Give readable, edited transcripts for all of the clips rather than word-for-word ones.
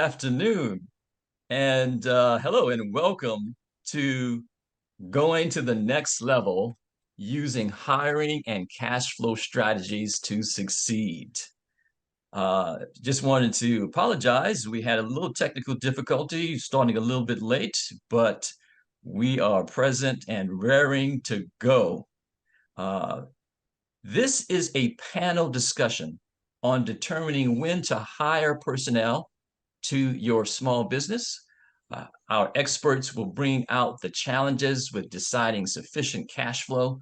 afternoon, and hello, and welcome to Going to the Next Level Using Hiring and Cash Flow Strategies to Succeed. Just wanted to apologize. We had a little technical difficulty starting a little bit late, but we are present and raring to go. This is a panel discussion on determining when to hire personnel to your small business. Our experts will bring out the challenges with deciding sufficient cash flow,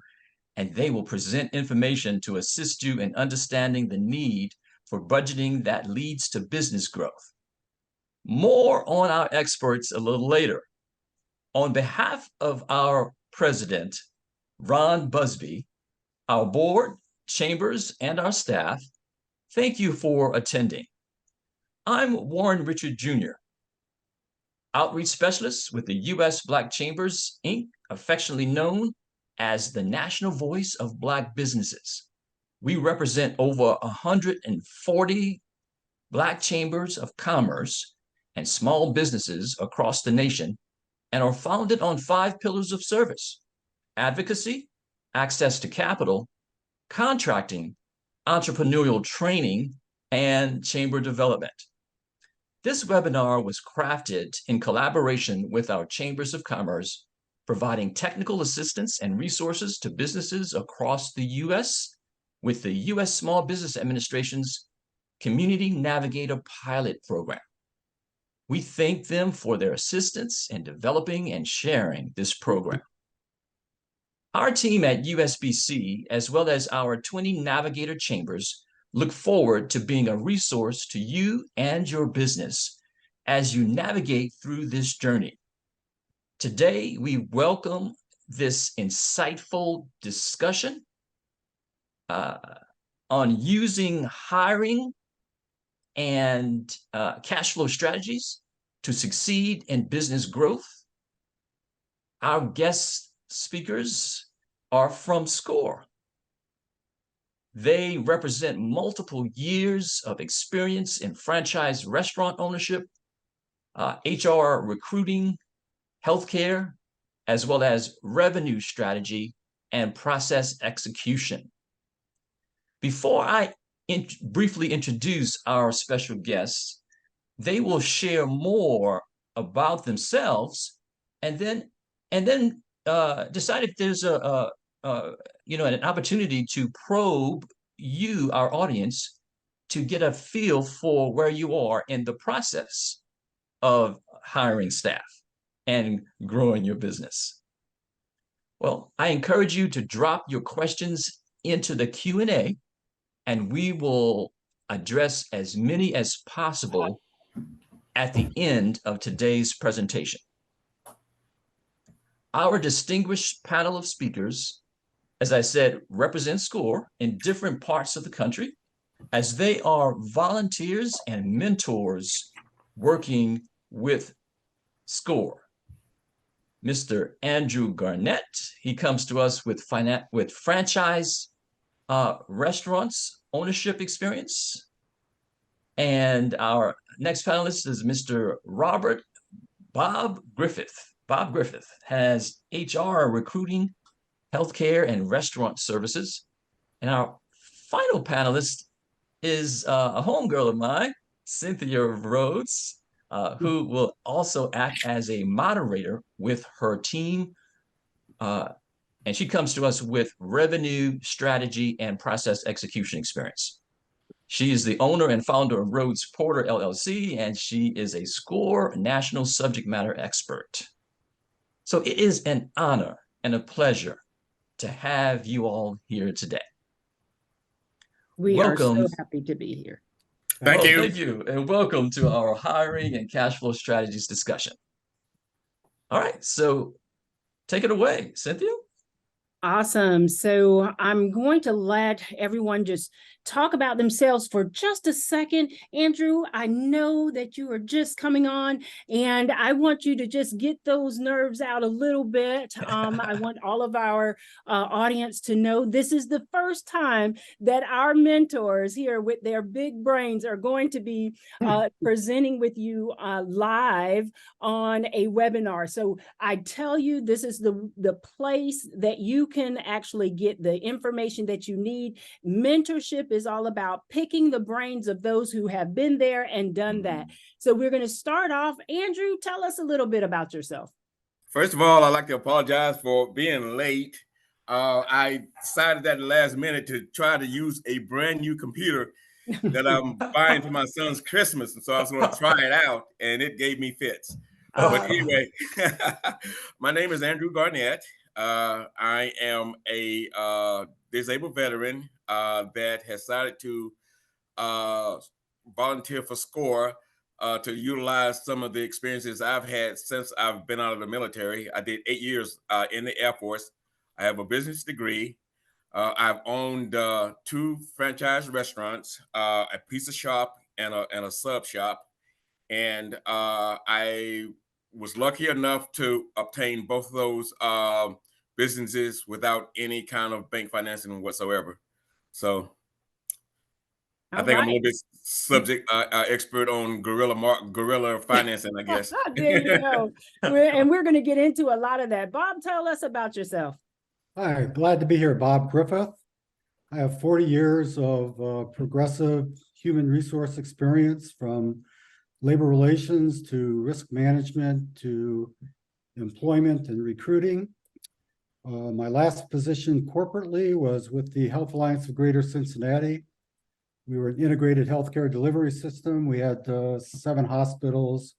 and they will present information to assist you in understanding the need for budgeting that leads to business growth. More on our experts a little later. On behalf of our president, Ron Busby, our board, chambers, and our staff, thank you for attending. I'm Warren Richard Jr., outreach specialist with the U.S. Black Chambers, Inc., affectionately known as the national voice of Black businesses. We represent over 140 Black chambers of commerce and small businesses across the nation and are founded on 5 pillars of service: advocacy, access to capital, contracting, entrepreneurial training, and chamber development. This webinar was crafted in collaboration with our chambers of commerce, providing technical assistance and resources to businesses across the U.S. with the U.S. Small Business Administration's Community Navigator Pilot Program. We thank them for their assistance in developing and sharing this program. Our team at USBC, as well as our 20 Navigator chambers, look forward to being a resource to you and your business as you navigate through this journey. Today, we welcome this insightful discussion on using hiring and cash flow strategies to succeed in business growth. Our guest speakers are from SCORE. They represent multiple years of experience in franchise restaurant ownership, HR recruiting, healthcare, as well as revenue strategy and process execution. Before I briefly introduce our special guests, they will share more about themselves and then decide if there's an opportunity to probe you, our audience, to get a feel for where you are in the process of hiring staff and growing your business. Well, I encourage you to drop your questions into the Q&A, and we will address as many as possible at the end of today's presentation. Our distinguished panel of speakers, as I said, represent SCORE in different parts of the country, as they are volunteers and mentors working with SCORE. Mr. Andrew Garnett, he comes to us with franchise restaurants ownership experience. And our next panelist is Mr. Bob Griffith. Bob Griffith has HR recruiting, healthcare, and restaurant services. And our final panelist is a homegirl of mine, Cynthia Rhodes, who will also act as a moderator with her team. And she comes to us with revenue strategy and process execution experience. She is the owner and founder of Rhodes Porter, LLC, and she is a SCORE national subject matter expert. So it is an honor and a pleasure to have you all here today. We are so happy to be here. Thank you, and welcome to our hiring and cash flow strategies discussion. All right, so take it away, Cynthia. Awesome. So I'm going to let everyone just talk about themselves for just a second. Andrew, I know that you are just coming on, and I want you to just get those nerves out a little bit. I want all of our audience to know this is the first time that our mentors here with their big brains are going to be presenting with you live on a webinar. So I tell you, this is the place that you can actually get the information that you need. Mentorship is all about picking the brains of those who have been there and done that. So we're going to start off. Andrew, tell us a little bit about yourself. First of all, I'd like to apologize for being late. I decided at the last minute to try to use a brand new computer that I'm buying for my son's Christmas. And so I was going to try it out, and it gave me fits. But anyway, my name is Andrew Garnett. I am a disabled veteran that has decided to volunteer for SCORE to utilize some of the experiences I've had since I've been out of the military. I did 8 years in the Air Force. I have a business degree. I've owned 2 franchise restaurants, a pizza shop, and a sub shop. And I was lucky enough to obtain both of those businesses without any kind of bank financing whatsoever. So I think I'm a little bit subject expert on guerrilla financing, I guess. There you go. We're going to get into a lot of that. Bob, tell us about yourself. Hi, glad to be here. Bob Griffith. I have 40 years of progressive human resource experience, from labor relations to risk management to employment and recruiting. My last position corporately was with the Health Alliance of Greater Cincinnati. We were an integrated healthcare delivery system. We had 7 hospitals,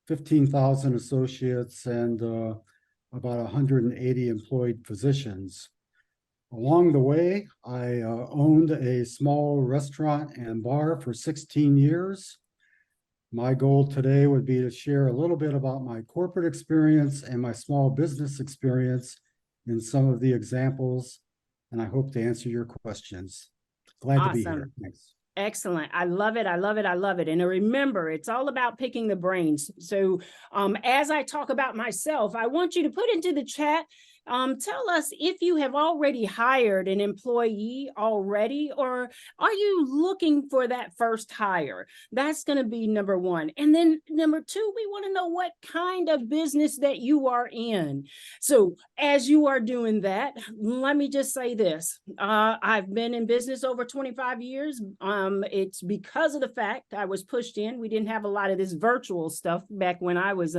15,000 associates, and about 180 employed physicians. Along the way, I owned a small restaurant and bar for 16 years. My goal today would be to share a little bit about my corporate experience and my small business experience in some of the examples, and I hope to answer your questions. Glad to be here. Thanks. Excellent. I love it. I love it. I love it. And remember, it's all about picking the brains. So as I talk about myself, I want you to put into the chat, tell us if you have already hired an employee already, or are you looking for that first hire? That's going to be number 1. And then number 2, we want to know what kind of business that you are in. So as you are doing that, let me just say this. I've been in business over 25 years. It's because of the fact I was pushed in. We didn't have a lot of this virtual stuff back when I was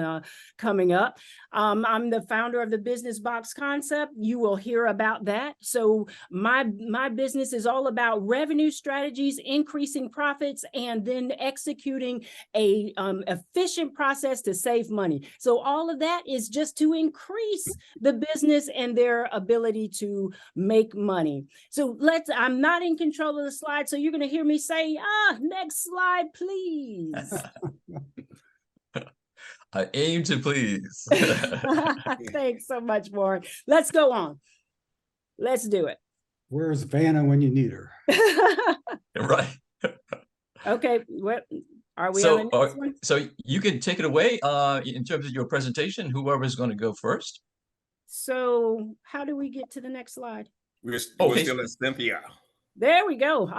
coming up. I'm the founder of the Business Box concept. You will hear about that. So my business is all about revenue strategies, increasing profits, and then executing a efficient process to save money. So all of that is just to increase the business and their ability to make money. So I'm not in control of the slide, so you're going to hear me say, next slide, please. I aim to please. Thanks so much, Warren. Let's go on. Let's do it. Where's Vanna when you need her? Right. Okay. What are we on the next one? So you can take it away in terms of your presentation, whoever's going to go first. So how do we get to the next slide? We're still at Cynthia. There we go.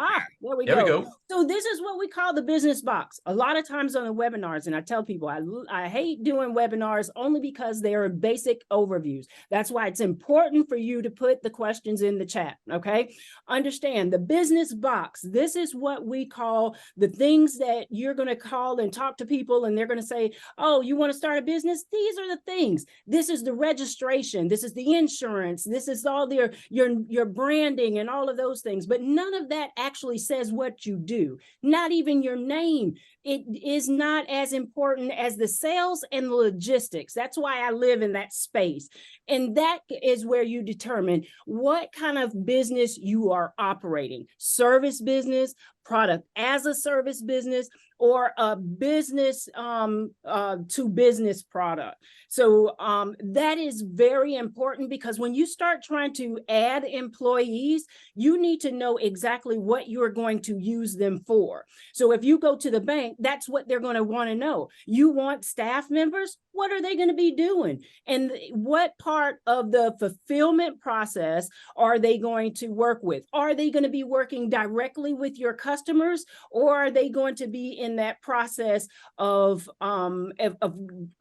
There we go. go. So this is what we call the business box. A lot of times on the webinars, and I tell people I hate doing webinars only because they are basic overviews. That's why it's important for you to put the questions in the chat, okay? Understand the business box. This is what we call the things that you're going to call and talk to people, and they're going to say, oh, you want to start a business? These are the things. This is the registration. This is the insurance. This is all your branding and all of those things. But none of that actually says what you do, not even your name. It is not as important as the sales and the logistics. That's why I live in that space. And that is where you determine what kind of business you are operating. Service business, product as a service business, or a business to business product. So that is very important, because when you start trying to add employees, you need to know exactly what you're going to use them for. So if you go to the bank, that's what they're going to want to know. You want staff members? What are they going to be doing? And what part of the fulfillment process are they going to work with? Are they going to be working directly with your customers, or are they going to be in that process of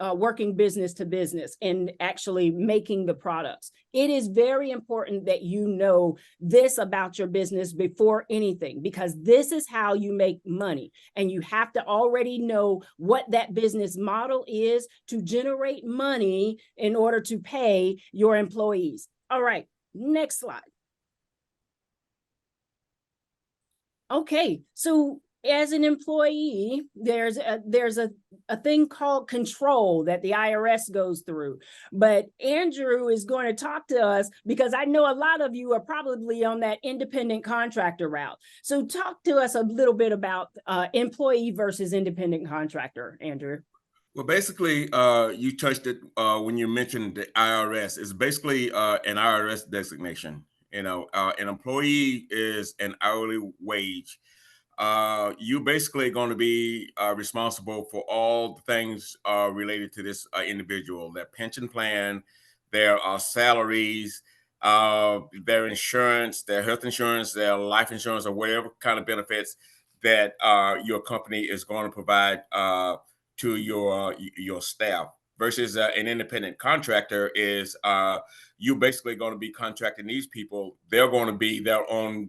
working business to business and actually making the products? It is very important that you know this about your business before anything, because this is how you make money. And you have to already know what that business model is to generate money in order to pay your employees. All right, next slide. Okay, so as an employee, there's a thing called control that the IRS goes through. But Andrew is going to talk to us, because I know a lot of you are probably on that independent contractor route. So talk to us a little bit about employee versus independent contractor, Andrew. Well, basically, you touched it when you mentioned the IRS. It's basically an IRS designation. You know, an employee is an hourly wage. You're basically going to be responsible for all the things related to this individual, their pension plan, their salaries, their insurance, their health insurance, their life insurance, or whatever kind of benefits that your company is going to provide to your staff. Versus an independent contractor is you basically going to be contracting these people. They're going to be their own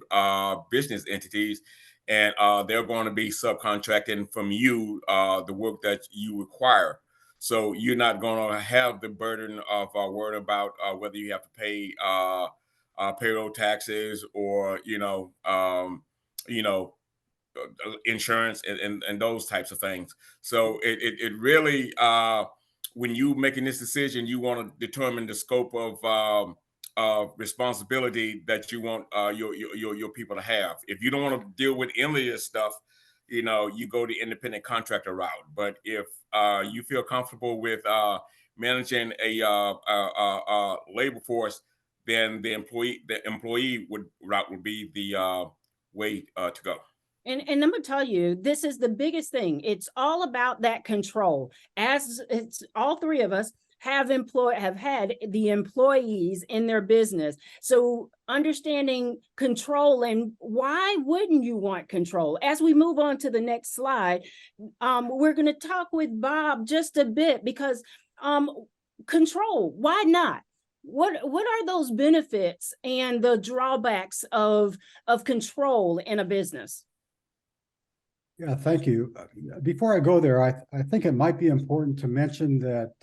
business entities, and they're going to be subcontracting from you the work that you require. So you're not going to have the burden of worrying about whether you have to pay payroll taxes or insurance and those types of things. So it really when you making this decision, you want to determine the scope of responsibility that you want your people to have. If you don't want to deal with any of this stuff, you go the independent contractor route. But if you feel comfortable with managing a labor force, then the employee route would be the way to go. And I'm going to tell you, this is the biggest thing. It's all about that control. As it's all three of us have had the employees in their business. So understanding control, and why wouldn't you want control? As we move on to the next slide, we're going to talk with Bob just a bit, because control, why not? What are those benefits and the drawbacks of control in a business? Yeah, thank you. Before I go there, I think it might be important to mention that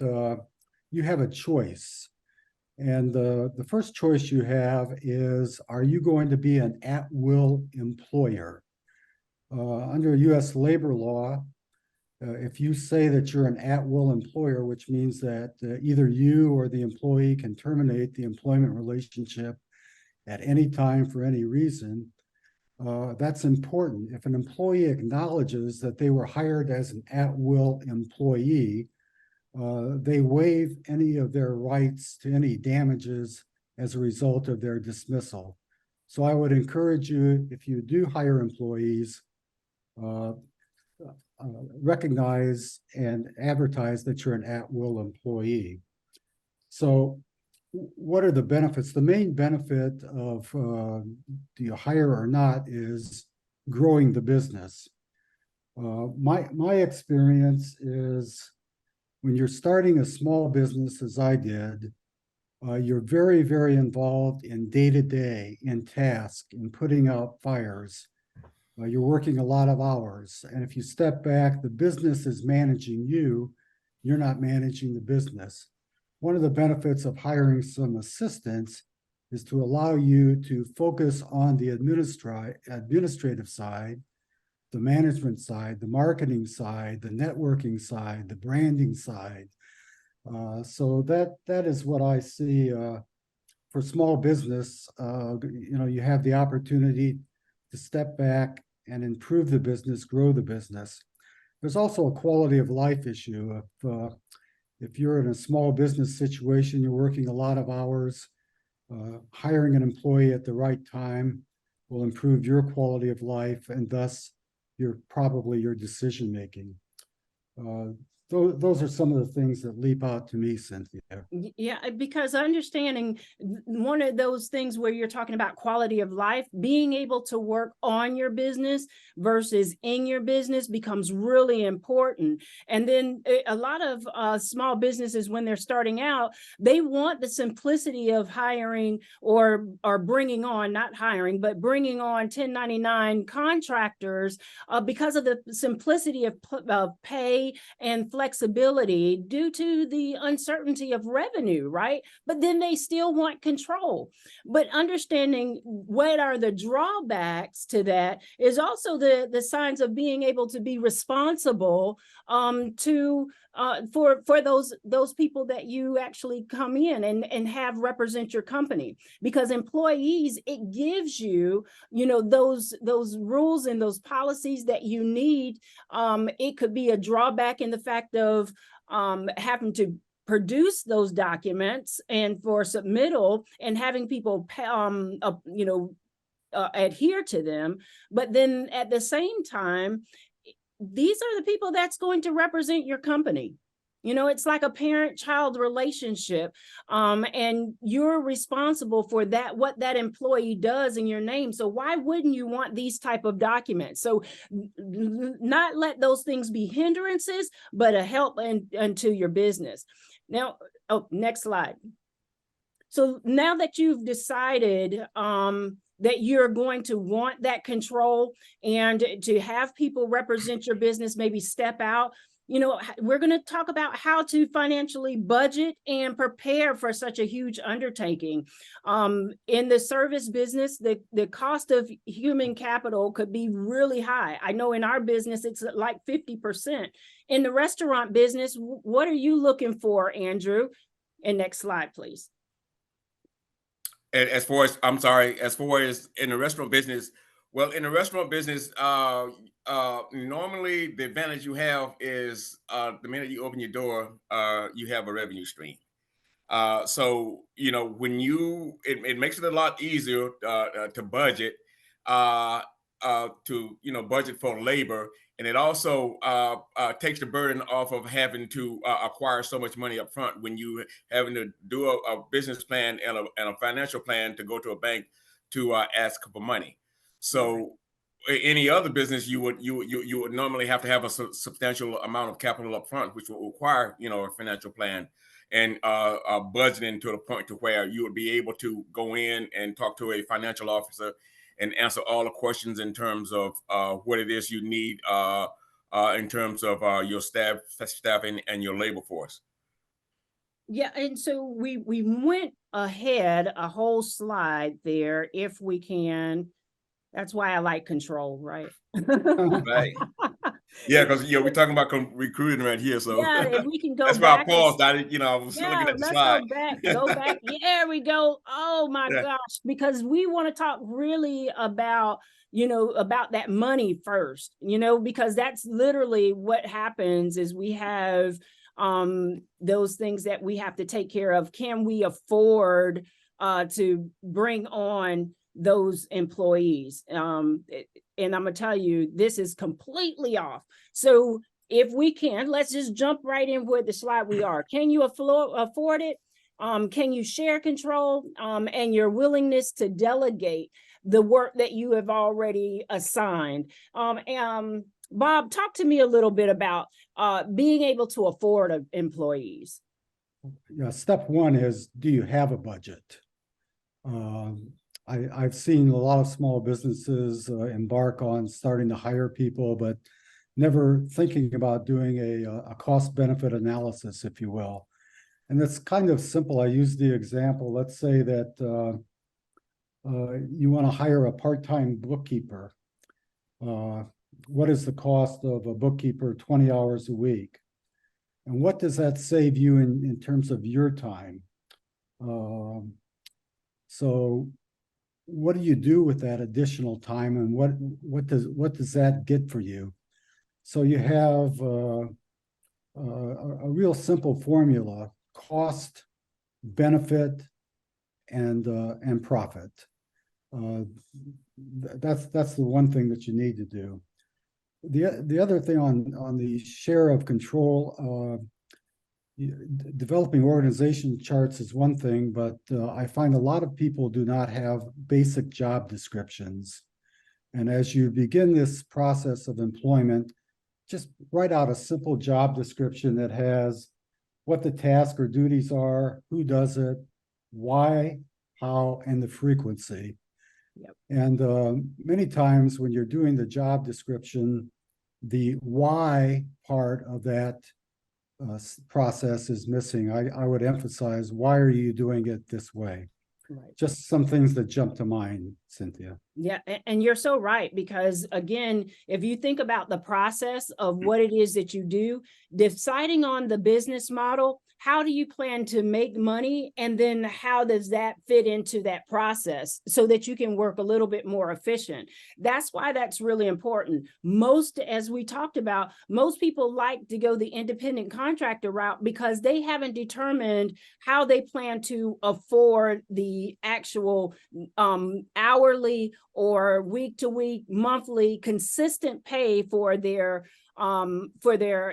you have a choice. And the first choice you have is, are you going to be an at-will employer? Under U.S. labor law, if you say that you're an at-will employer, which means that either you or the employee can terminate the employment relationship at any time for any reason, that's important. If an employee acknowledges that they were hired as an at-will employee, they waive any of their rights to any damages as a result of their dismissal. So I would encourage you, if you do hire employees, recognize and advertise that you're an at-will employee. So what are the benefits? The main benefit of do you hire or not is growing the business. My experience is, when you're starting a small business, as I did, you're very, very involved in day-to-day, in task, in putting out fires. You're working a lot of hours. And if you step back, the business is managing you. You're not managing the business. One of the benefits of hiring some assistants is to allow you to focus on the administrative side, the management side, the marketing side, the networking side, the branding side. So that is what I see for small business. You have the opportunity to step back and improve the business, grow the business. There's also a quality of life issue. If you're in a small business situation, you're working a lot of hours, hiring an employee at the right time will improve your quality of life and thus your decision making. Those are some of the things that leap out to me, Cynthia. Yeah, because understanding one of those things where you're talking about quality of life, being able to work on your business versus in your business becomes really important. And then a lot of small businesses, when they're starting out, they want the simplicity of hiring or bringing on, not hiring, but bringing on 1099 contractors because of the simplicity of pay and flexibility due to the uncertainty of revenue, right? But then they still want control. But understanding what are the drawbacks to that is also the signs of being able to be responsible for those people that you actually come in and have represent your company. Because employees, it gives you, those rules and those policies that you need. It could be a drawback in the fact of having to produce those documents and for submittal and having people adhere to them. But then at the same time, these are the people that's going to represent your company. It's like a parent-child relationship, and you're responsible for what that employee does in your name. So why wouldn't you want these type of documents? So not let those things be hindrances, but a help into your business. Now, next slide. So now that you've decided that you're going to want that control and to have people represent your business, maybe step out, we're going to talk about how to financially budget and prepare for such a huge undertaking. In the service business, the cost of human capital could be really high. I know in our business, it's like 50%. In the restaurant business, what are you looking for, Andrew? And next slide, please. As far as in the restaurant business, well, in the restaurant business, normally the advantage you have is the minute you open your door, you have a revenue stream. So when it makes it a lot easier to budget, budget for labor, and it also takes the burden off of having to acquire so much money up front when you having to do a business plan and a financial plan to go to a bank to ask for money. So any other business, you would normally have to have a substantial amount of capital up front, which will require a financial plan and budgeting to the point to where you would be able to go in and talk to a financial officer and answer all the questions in terms of what it is you need in terms of your staffing and your labor force. Yeah, and so we went ahead a whole slide there, if we can. That's why I like control, right? Right. Yeah, because we're talking about recruiting right here, so yeah, if we can go that's why I back. paused. I was looking at the let's slide. go back. Yeah, we go. Oh my gosh, because we want to talk really about about that money first, because that's literally what happens is we have those things that we have to take care of. Can we afford to bring on those employees? And I'm gonna tell you, this is completely off. So if we can, let's just jump right in with the slide we are. Can you afford it? Can you share control and your willingness to delegate the work that you have already assigned? Bob, talk to me a little bit about being able to afford employees. Yeah, step one is, do you have a budget? I've seen a lot of small businesses embark on starting to hire people, but never thinking about doing a cost-benefit analysis, if you will. And it's kind of simple. I use the example, let's say that you want to hire a part-time bookkeeper. What is the cost of a bookkeeper 20 hours a week? And what does that save you in terms of your time? So what do you do with that additional time, and what does that get for you? So you have a real simple formula: cost, benefit, and profit. That's the one thing that you need to do. The other thing on the share of control, developing organization charts is one thing, but I find a lot of people do not have basic job descriptions. And as you begin this process of employment, just write out a simple job description that has what the task or duties are, who does it, why, how, and the frequency. Yep. And many times when you're doing the job description, the why part of that process is missing. I would emphasize, why are you doing it this way? Right. Just some things that jump to mind, Cynthia. Yeah, and you're so right, because again, if you think about the process of what it is that you do, deciding on the business model, how do you plan to make money? And then how does that fit into that process so that you can work a little bit more efficient? That's why that's really important. Most, as we talked about, most people like to go the independent contractor route because they haven't determined how they plan to afford the actual hourly or week to week, monthly, consistent pay for their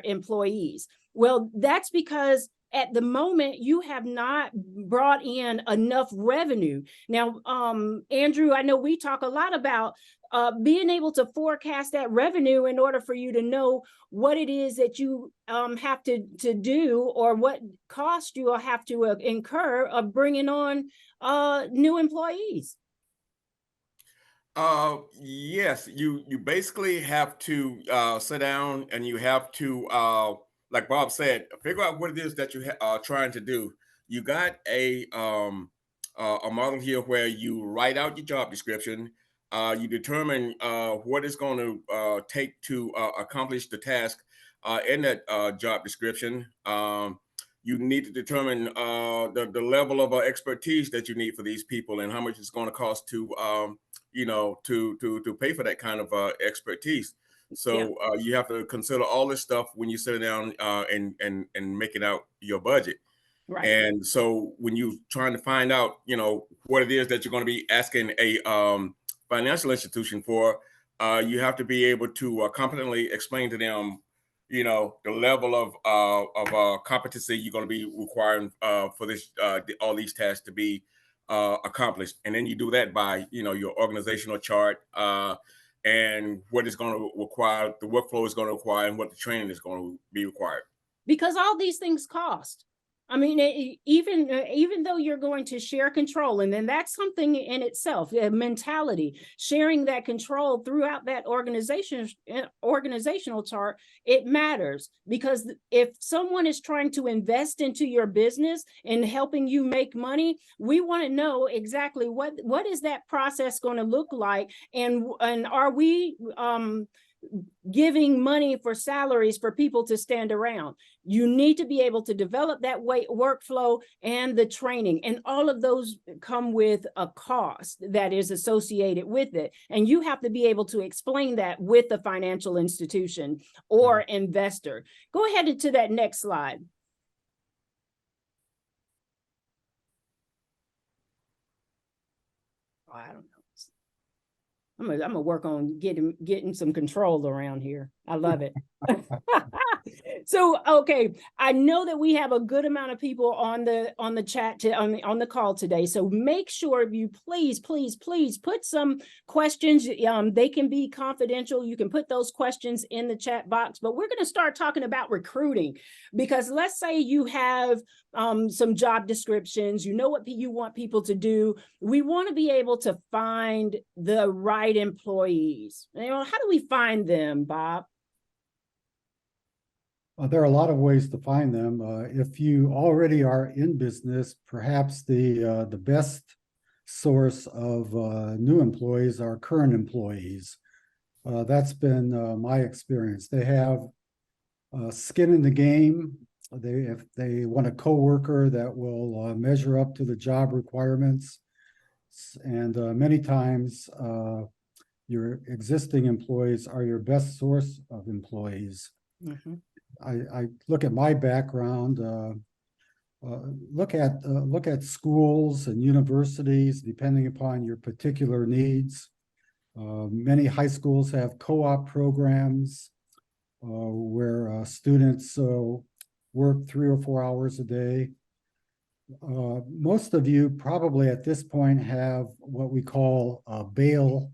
employees. Well, that's because at the moment you have not brought in enough revenue. Now, Andrew, I know we talk a lot about being able to forecast that revenue in order for you to know what it is that you have to do, or what cost you will have to incur of bringing on new employees. Yes, you basically have to sit down and you have to, like Bob said, figure out what it is that you are trying to do. You got a model here where you write out your job description. You determine what it's going to take to accomplish the task in that job description. You need to determine the level of expertise that you need for these people and how much it's going to cost to to pay for that kind of expertise. So you have to consider all this stuff when you sit down and making out your budget. Right. And so when you're trying to find out, what it is that you're going to be asking a financial institution for, you have to be able to competently explain to them, the level of competency you're going to be requiring for this all these tasks to be accomplished. And then you do that by, your organizational chart and what it's going to require, the workflow is going to require, and what the training is going to be required. Because all these things cost. I mean, even though you're going to share control, and then that's something in itself, a mentality, sharing that control throughout that organizational chart, it matters. Because if someone is trying to invest into your business and helping you make money, we want to know exactly what is that process going to look like, and are we giving money for salaries for people to stand around. You need to be able to develop that workflow and the training, and all of those come with a cost that is associated with it. And you have to be able to explain that with the financial institution or investor. Go ahead to that next slide. Oh, I don't know. I'm gonna work on getting some control around here. I love it. So, okay, I know that we have a good amount of people on the chat on the call today. So make sure you please put some questions. They can be confidential. You can put those questions in the chat box. But we're going to start talking about recruiting, because let's say you have some job descriptions. You know what you want people to do. We want to be able to find the right employees. How do we find them, Bob? There are a lot of ways to find them. If you already are in business, perhaps the best source of new employees are current employees. That's been my experience. They have skin in the game. If they want a coworker that will measure up to the job requirements, and many times your existing employees are your best source of employees. Mhm. I look at my background, look at schools and universities, depending upon your particular needs. Many high schools have co-op programs where students work 3 or 4 hours a day. Most of you probably at this point have what we call a bail.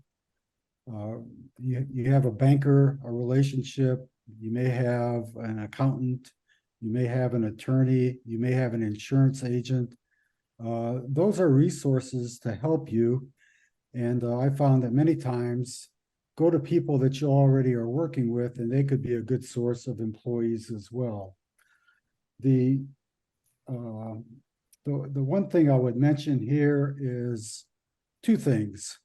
You have a banker, a relationship. You may have an accountant. You may have an attorney. You may have an insurance agent. Those are resources to help you. And I found that many times go to people that you already are working with, and they could be a good source of employees as well. The one thing I would mention here is two things.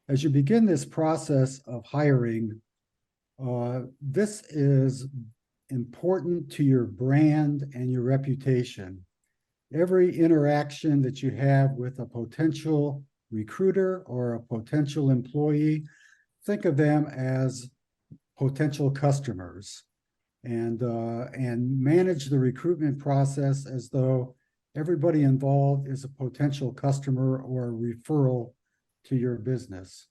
As you begin this process of hiring, this is important to your brand and your reputation. Every interaction that you have with a potential recruiter or a potential employee, think of them as potential customers, and manage the recruitment process as though everybody involved is a potential customer or a referral to your business.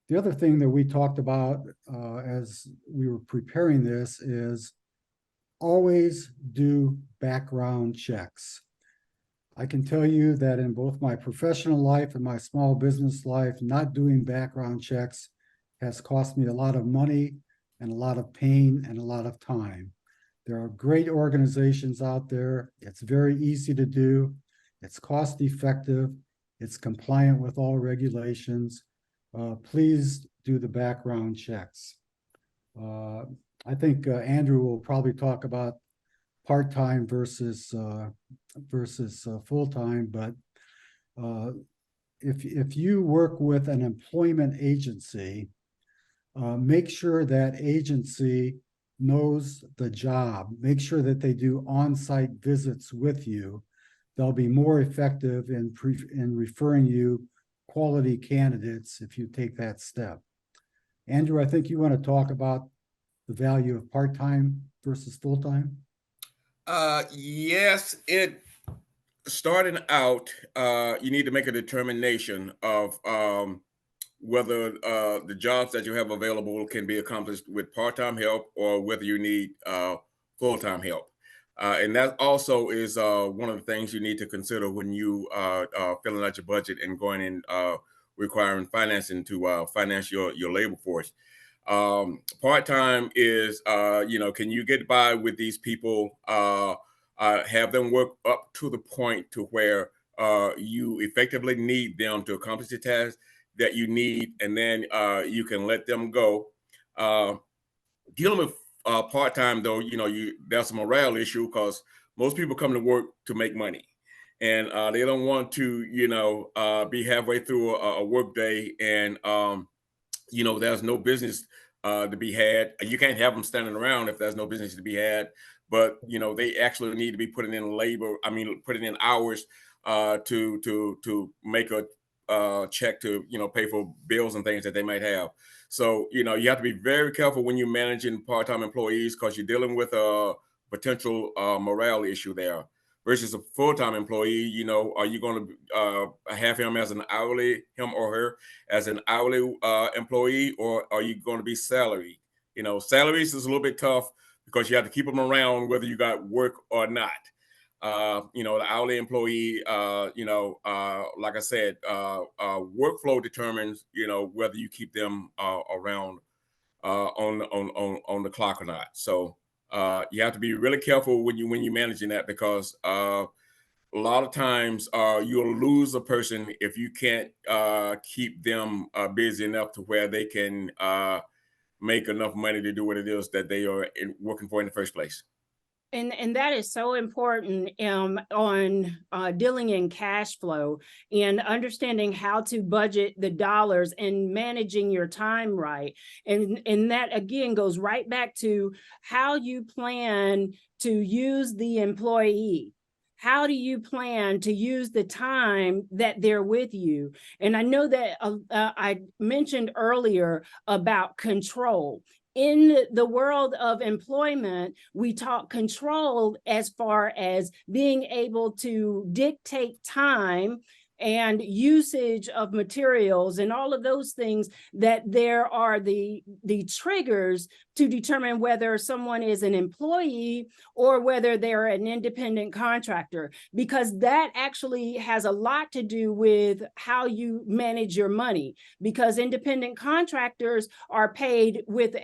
The other thing that we talked about as we were preparing this is always do background checks. I can tell you that in both my professional life and my small business life, not doing background checks has cost me a lot of money and a lot of pain and a lot of time. There are great organizations out there. It's very easy to do. It's cost effective. It's compliant with all regulations. Please do the background checks. I think Andrew will probably talk about part-time versus full-time, but if you work with an employment agency, make sure that agency knows the job. Make sure that they do on-site visits with you. They'll be more effective in referring you quality candidates if you take that step. Andrew, I think you want to talk about the value of part-time versus full-time. Yes, it starting out, you need to make a determination of whether the jobs that you have available can be accomplished with part-time help or whether you need full-time help. And that also is one of the things you need to consider when you filling out your budget and going in requiring financing to finance your labor force. Part-time is, can you get by with these people, have them work up to the point to where you effectively need them to accomplish the task that you need, and then you can let them go. Dealing with part-time though, that's a morale issue because most people come to work to make money, and they don't want to, be halfway through a work day and there's no business to be had. You can't have them standing around if there's no business to be had. But they actually need to be putting in labor. I mean, putting in hours to make a check to pay for bills and things that they might have. So you have to be very careful when you're managing part-time employees because you're dealing with a potential morale issue there. Versus a full-time employee, are you going to have him as an hourly, him or her as an hourly employee, or are you going to be salary? Salaries is a little bit tough because you have to keep them around whether you got work or not. The hourly employee, like I said, workflow determines, whether you keep them around on the clock or not. So you have to be really careful when you're managing that because a lot of times you'll lose a person if you can't keep them busy enough to where they can make enough money to do what it is that they are working for in the first place. And that is so important on dealing in cash flow and understanding how to budget the dollars and managing your time right. And that again goes right back to how you plan to use the employee. How do you plan to use the time that they're with you? And I know that I mentioned earlier about control. In the world of employment, we talk control as far as being able to dictate time and usage of materials and all of those things, that there are the triggers to determine whether someone is an employee or whether they're an independent contractor, because that actually has a lot to do with how you manage your money, because independent contractors are paid with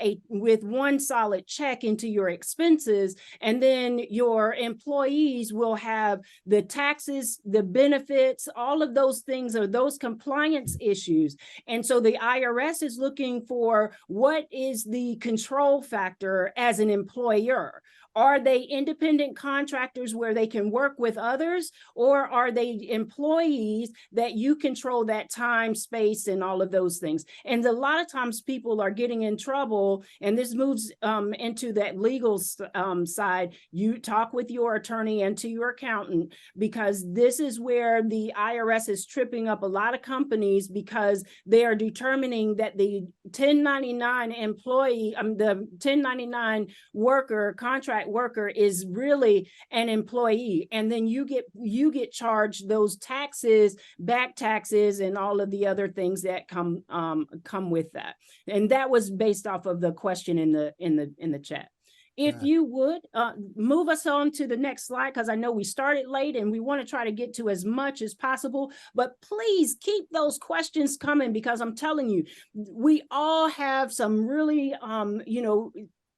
one solid check into your expenses, and then your employees will have the taxes, the benefits, all of those things, are those compliance issues. And so the IRS is looking for what is the control factor as an employer. Are they independent contractors where they can work with others, or are they employees that you control that time, space, and all of those things? And a lot of times people are getting in trouble, and this moves into that legal side. You talk with your attorney and to your accountant, because this is where the IRS is tripping up a lot of companies, because they are determining that the 1099 employee, the 1099 worker, contract worker, is really an employee, and then you get charged those taxes, back taxes, and all of the other things that come with that. And that was based off of the question in the chat. If you would move us on to the next slide, because I know we started late and we want to try to get to as much as possible, but please keep those questions coming, because I'm telling you, we all have some really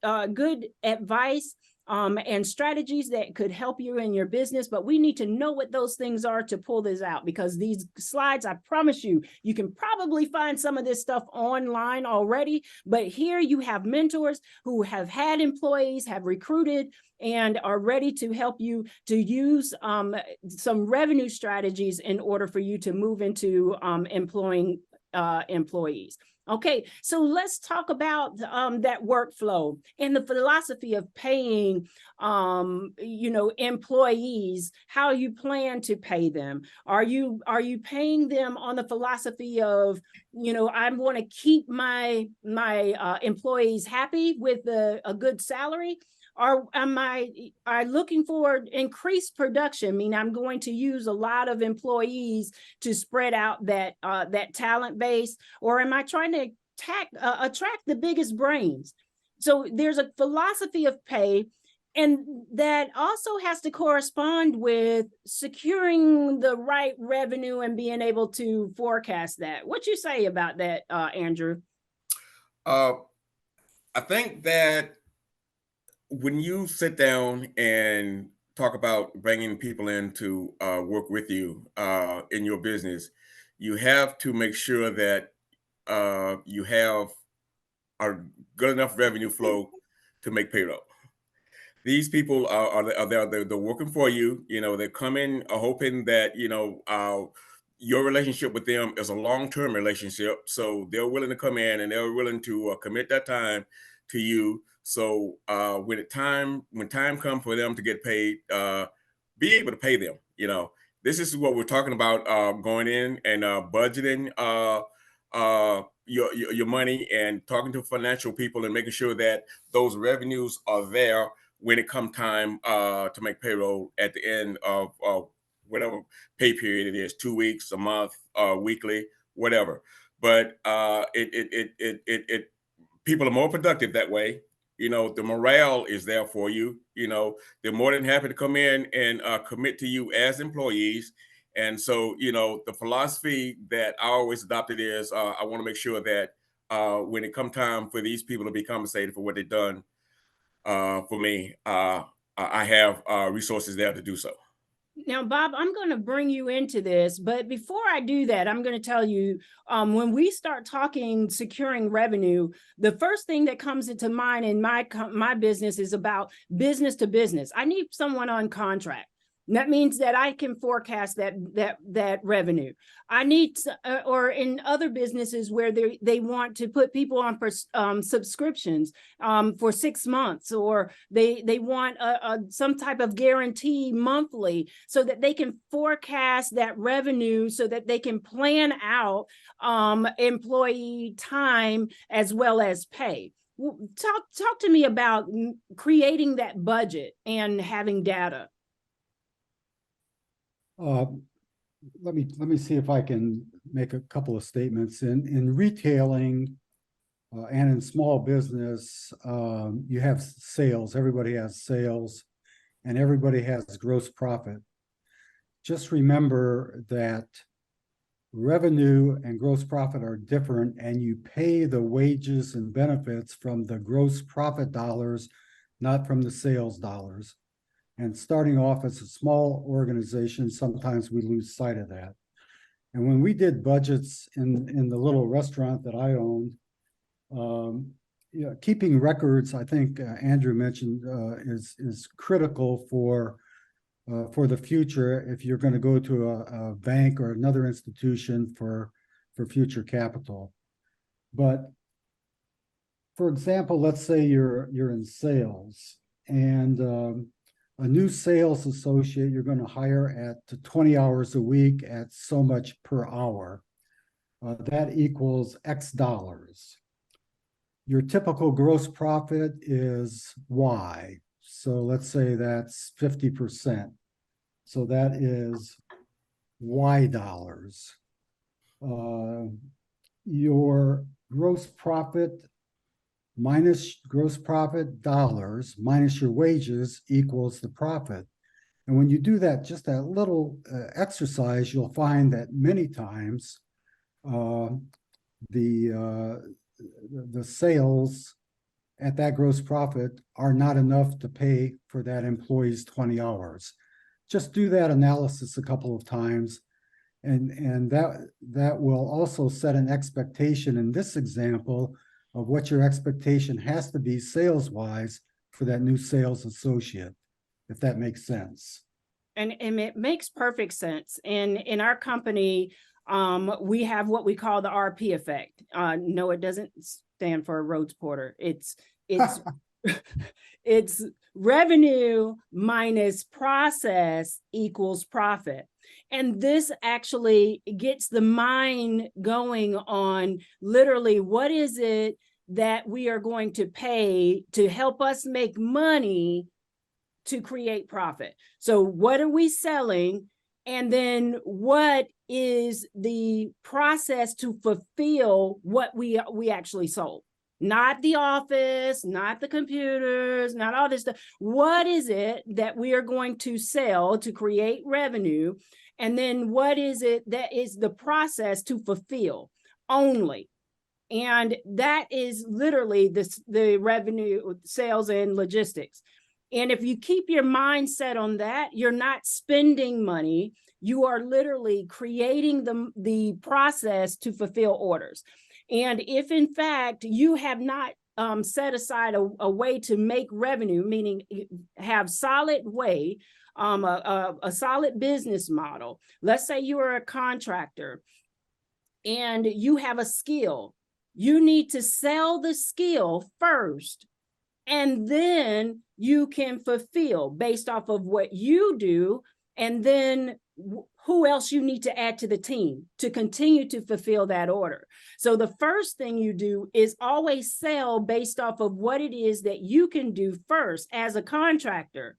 good advice and strategies that could help you in your business, but we need to know what those things are to pull this out, because these slides, I promise you, you can probably find some of this stuff online already, but here you have mentors who have had employees, have recruited, and are ready to help you to use some revenue strategies in order for you to move into employing employees. Okay, so let's talk about that workflow and the philosophy of paying, employees, how you plan to pay them. Are you paying them on the philosophy of, I want to keep my employees happy with a good salary? Or am I looking for increased production? I mean, I'm going to use a lot of employees to spread out that talent base, or am I trying to attract the biggest brains? So there's a philosophy of pay, and that also has to correspond with securing the right revenue and being able to forecast that. What you say about that, Andrew? I think that when you sit down and talk about bringing people in to work with you in your business, you have to make sure that you have a good enough revenue flow to make payroll. These people are they're working for you. They're coming hoping that your relationship with them is a long-term relationship. So they're willing to come in and they're willing to commit that time to you. So when time comes for them to get paid, be able to pay them. This is what we're talking about: going in and budgeting your money and talking to financial people and making sure that those revenues are there when it comes time to make payroll at the end of whatever pay period it is, 2 weeks, a month, weekly, whatever. But people are more productive that way. The morale is there for you. They're more than happy to come in and commit to you as employees. And so, the philosophy that I always adopted is I want to make sure that when it comes time for these people to be compensated for what they've done for me, I have resources there to do so. Now, Bob, I'm going to bring you into this, but before I do that, I'm going to tell you, when we start talking securing revenue, the first thing that comes into mind in my business is about business to business. I need someone on contract. That means that I can forecast that revenue. I need to, or in other businesses where they want to put people on subscriptions for 6 months, or they want some type of guarantee monthly, so that they can forecast that revenue, so that they can plan out employee time as well as pay. Talk to me about creating that budget and having data. Let me see if I can make a couple of statements. In retailing and in small business, you have sales. Everybody has sales, and everybody has gross profit. Just remember that revenue and gross profit are different, and you pay the wages and benefits from the gross profit dollars, not from the sales dollars. And starting off as a small organization, sometimes we lose sight of that. And when we did budgets in the little restaurant that I owned, keeping records, I think Andrew mentioned, is critical for the future if you're going to go to a bank or another institution for future capital. But for example, let's say you're in sales, and a new sales associate you're going to hire at 20 hours a week at so much per hour. That equals X dollars. Your typical gross profit is Y. So let's say that's 50%. So that is Y dollars. Your gross profit minus gross profit dollars minus your wages equals the profit. And when you do that, just that little exercise, you'll find that many times the sales at that gross profit are not enough to pay for that employee's 20 hours. Just do that analysis a couple of times, and that will also set an expectation in this example of what your expectation has to be sales-wise for that new sales associate, if that makes sense. And it makes perfect sense. And in our company, we have what we call the RP effect. No, it doesn't stand for Rhodes Porter. It's it's revenue minus process equals profit. And this actually gets the mind going on literally what is it that we are going to pay to help us make money to create profit. So what are we selling? And then what is the process to fulfill what we actually sold? Not the office, not the computers, not all this stuff. What is it that we are going to sell to create revenue? And then what is it that is the process to fulfill only? And that is literally the revenue, sales, and logistics. And if you keep your mindset on that, you're not spending money. You are literally creating the process to fulfill orders. And if in fact you have not set aside a way to make revenue, meaning have solid way, a solid business model. Let's say you are a contractor and you have a skill. You need to sell the skill first, and then you can fulfill based off of what you do, and then who else you need to add to the team to continue to fulfill that order. So the first thing you do is always sell based off of what it is that you can do first as a contractor.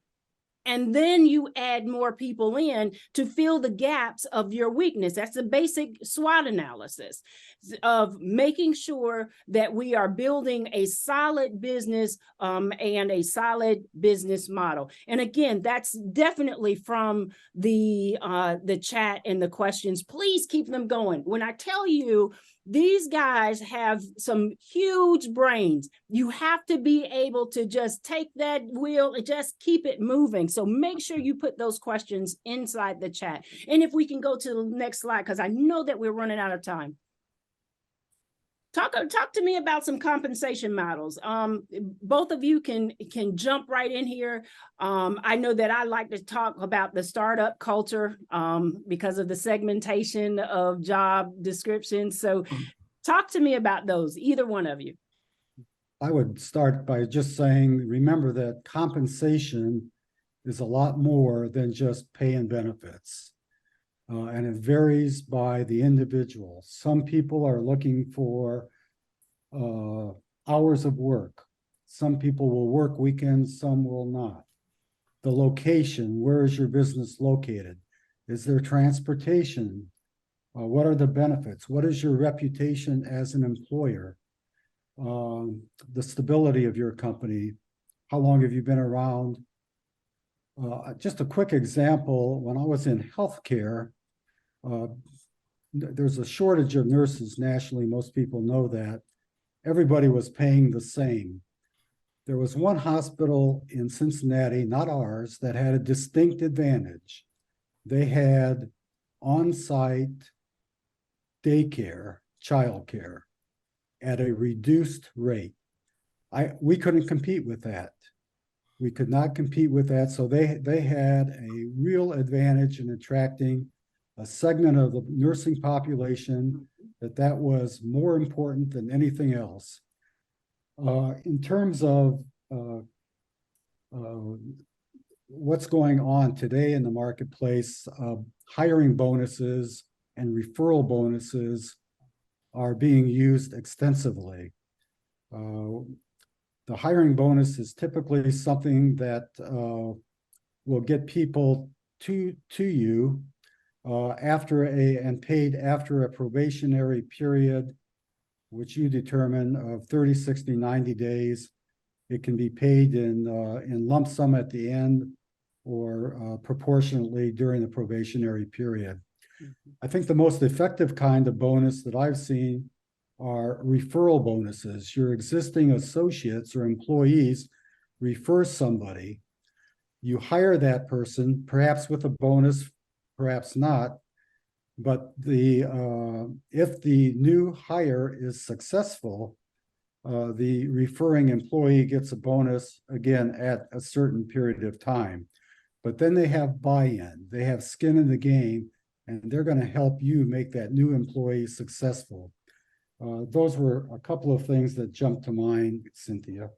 And then you add more people in to fill the gaps of your weakness. That's the basic SWOT analysis of making sure that we are building a solid business and a solid business model. And again, that's definitely from the chat and the questions. Please keep them going. When I tell you, these guys have some huge brains. You have to be able to just take that wheel and just keep it moving. So make sure you put those questions inside the chat. And if we can go to the next slide, because I know that we're running out of time. Talk to me about some compensation models. Both of you can jump right in here. I know that I like to talk about the startup culture because of the segmentation of job descriptions. So talk to me about those, either one of you. I would start by just saying, remember that compensation is a lot more than just pay and benefits. And it varies by the individual. Some people are looking for hours of work. Some people will work weekends, some will not. The location, where is your business located? Is there transportation? What are the benefits? What is your reputation as an employer? The stability of your company. How long have you been around? Just a quick example, when I was in healthcare, there's a shortage of nurses nationally. Most people know that. Everybody was paying the same. There was one hospital in Cincinnati, not ours, that had a distinct advantage. They had on-site daycare, childcare at a reduced rate. We couldn't compete with that. We could not compete with that. So they had a real advantage in attracting a segment of the nursing population that was more important than anything else. In terms of what's going on today in the marketplace, hiring bonuses and referral bonuses are being used extensively. The hiring bonus is typically something that will get people to you and paid after a probationary period, which you determine of 30, 60, 90 days. It can be paid in lump sum at the end or proportionately during the probationary period. I think the most effective kind of bonus that I've seen are referral bonuses. Your existing associates or employees refer somebody. You hire that person, perhaps with a bonus, perhaps not. But if the new hire is successful, the referring employee gets a bonus again at a certain period of time. But then they have buy-in, they have skin in the game, and they're going to help you make that new employee successful. Those were a couple of things that jumped to mind, Cynthia.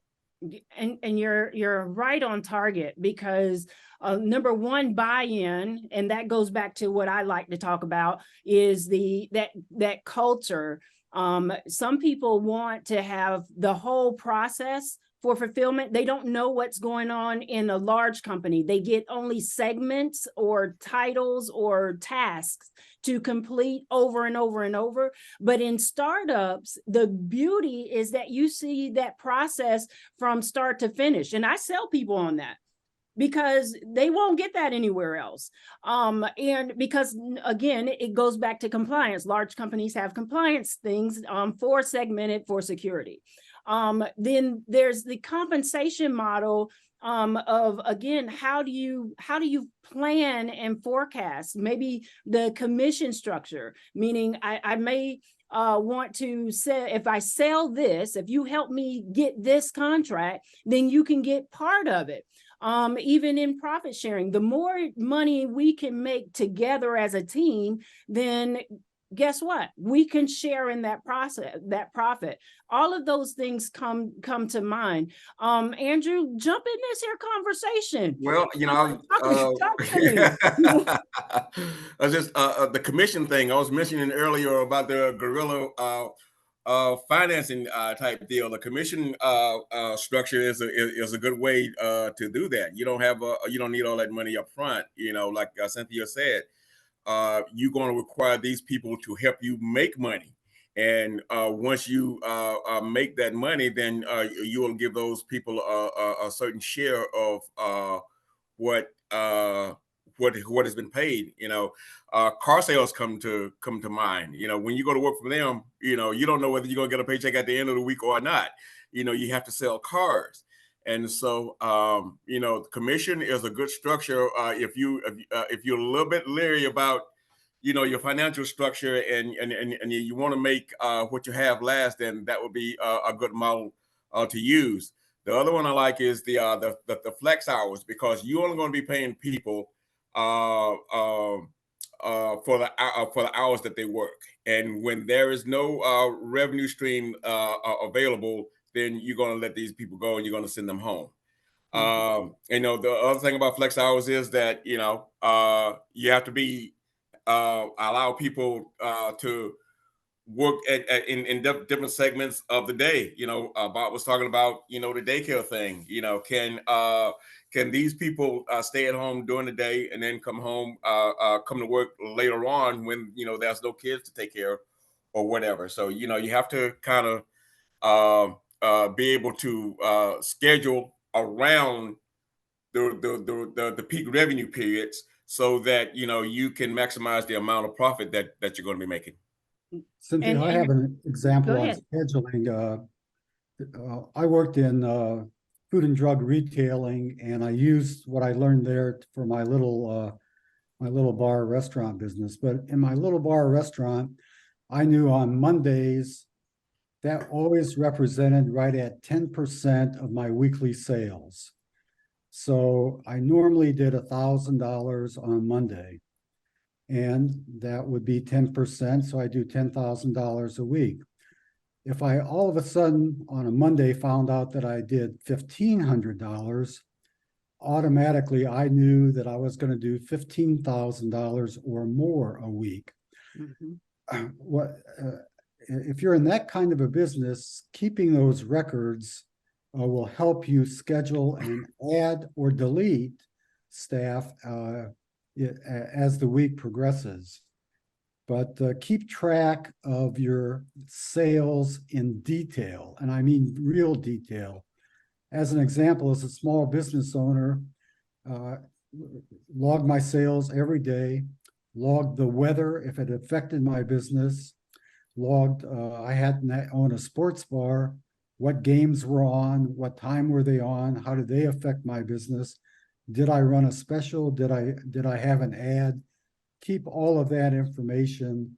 And you're right on target, because number one, buy-in, and that goes back to what I like to talk about, is that culture. Some people want to have the whole process for fulfillment. They don't know what's going on in a large company. They get only segments or titles or tasks to complete over and over and over. But in startups, the beauty is that you see that process from start to finish. And I sell people on that, because they won't get that anywhere else. And because, again, it goes back to compliance. Large companies have compliance things for segmented for security. Then there's the compensation model of, again, how do you plan and forecast? Maybe the commission structure, meaning I may want to say, if I sell this, if you help me get this contract, then you can get part of it. Even in profit sharing, the more money we can make together as a team, then guess what? We can share in that process, that profit. All of those things come to mind. Andrew, jump in this here conversation. Well, Talk to me. I just the commission thing I was mentioning earlier about the guerrilla financing type deal. The commission structure is a good way to do that. You don't need all that money up front. Like Cynthia said, you're going to require these people to help you make money. And once you make that money, then you will give those people a certain share of what has been paid. Car sales come to mind. When you go to work for them, you don't know whether you're gonna get a paycheck at the end of the week or not. You have to sell cars. And so, the commission is a good structure if you're a little bit leery about your financial structure and you want to make what you have last, then that would be a good model to use. The other one I like is the flex hours, because you're only going to be paying people for the hours that they work, and when there is no revenue stream available, then you're going to let these people go and you're going to send them home. The other thing about flex hours is that you have to be allow people to work in different segments of the day. Bob was talking about the daycare thing. Can these people stay at home during the day and then come home, come to work later on when there's no kids to take care of or whatever. So you have to kind of be able to schedule around the peak revenue periods, so that you can maximize the amount of profit that you're going to be making. Cynthia, I have an example on ahead. scheduling. I worked in food and drug retailing, and I used what I learned there for my little bar restaurant business. But in my little bar restaurant, I knew on Mondays that always represented right at 10% of my weekly sales. So I normally did $1,000 on Monday, and that would be 10%. So I do $10,000 a week. If I all of a sudden on a Monday found out that I did $1,500, automatically I knew that I was going to do $15,000 or more a week. If you're in that kind of a business, keeping those records will help you schedule and add or delete staff as the week progresses. But keep track of your sales in detail, and I mean real detail. As an example, as a small business owner, log my sales every day, log the weather if it affected my business, logged, I own a sports bar, what games were on, what time were they on, how did they affect my business? Did I run a special? Did I have an ad? Keep all of that information.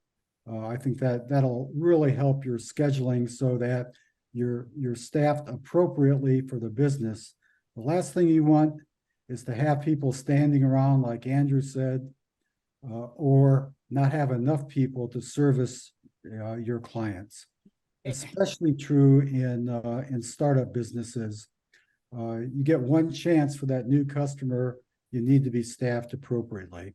I think that'll really help your scheduling so that you're staffed appropriately for the business. The last thing you want is to have people standing around, like Andrew said, or not have enough people to service your clients. Especially true in startup businesses. You get one chance for that new customer. You need to be staffed appropriately.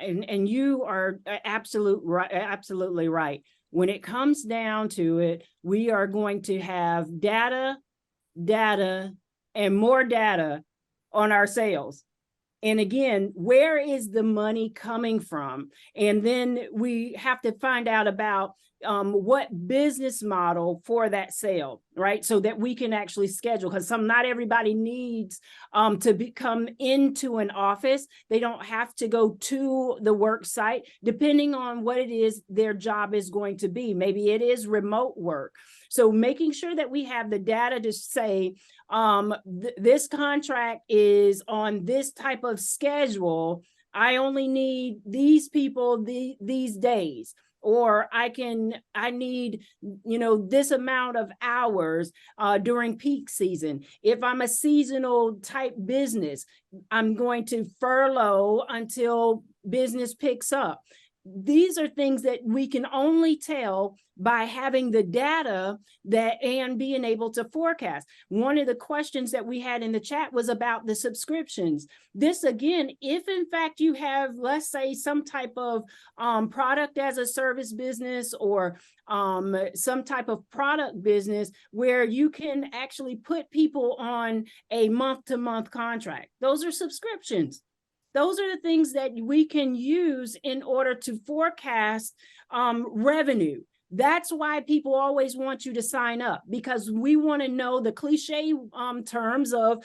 And you are absolutely right. When it comes down to it, we are going to have data, and more data on our sales. And again, where is the money coming from? And then we have to find out about what business model for that sale, right? So that we can actually schedule, because not everybody needs to come into an office. They don't have to go to the work site, depending on what it is their job is going to be. Maybe it is remote work. So making sure that we have the data to say, this contract is on this type of schedule. I only need these people these days. Or I need, this amount of hours during peak season. If I'm a seasonal type business, I'm going to furlough until business picks up. These are things that we can only tell by having the data and being able to forecast. One of the questions that we had in the chat was about the subscriptions. This, again, if in fact you have, let's say, some type of product as a service business, or some type of product business where you can actually put people on a month-to-month contract, those are subscriptions. Those are the things that we can use in order to forecast revenue. That's why people always want you to sign up, because we want to know the cliche terms of